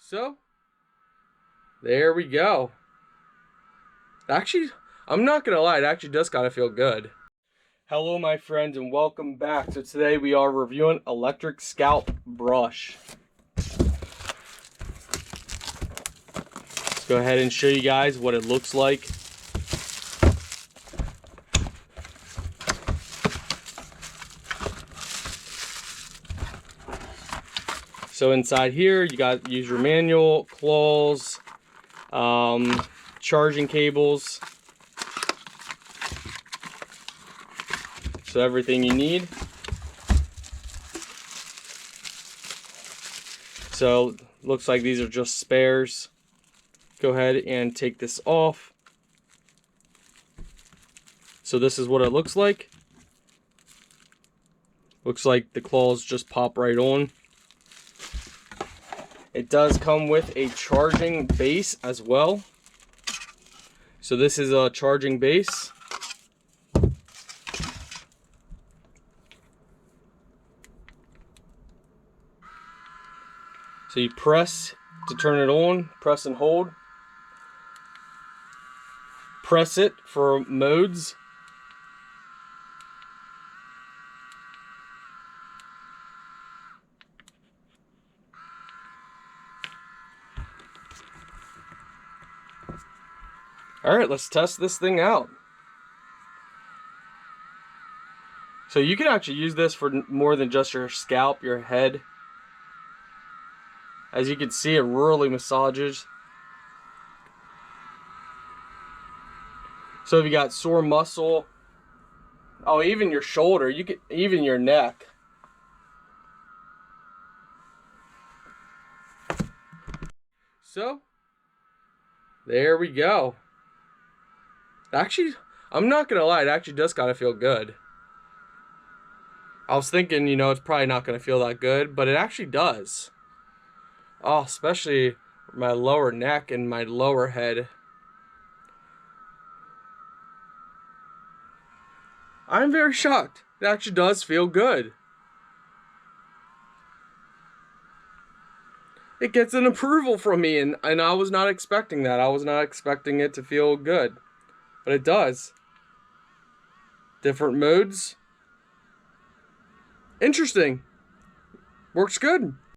So, there we go. Actually, I'm not gonna lie, it actually does kind of feel good. Hello, my friends, and welcome back. So today we are reviewing electric scalp brush. Let's go ahead and show you guys what it looks like. So inside here, you got use your manual, claws, charging cables. So everything you need. So looks like these are just spares. Go ahead and take this off. So this is what it looks like. Looks like the claws just pop right on. It does come with a charging base as well. So this is a charging base. So you press to turn it on, press and hold. Press it for modes. Alright, let's test this thing out. So you can actually use this for more than just your scalp, your head. As you can see, it really massages. So if you got sore muscle, oh, even your shoulder, you can, even your neck. So, there we go. Actually, I'm not gonna lie, it actually does kind of feel good. I was thinking, it's probably not gonna feel that good, but it actually does. Oh, especially my lower neck and my lower head. I'm very shocked. It actually does feel good. It gets an approval from me, and I was not expecting that. I was not expecting it to feel good. But it does. Different modes. Interesting. Works good.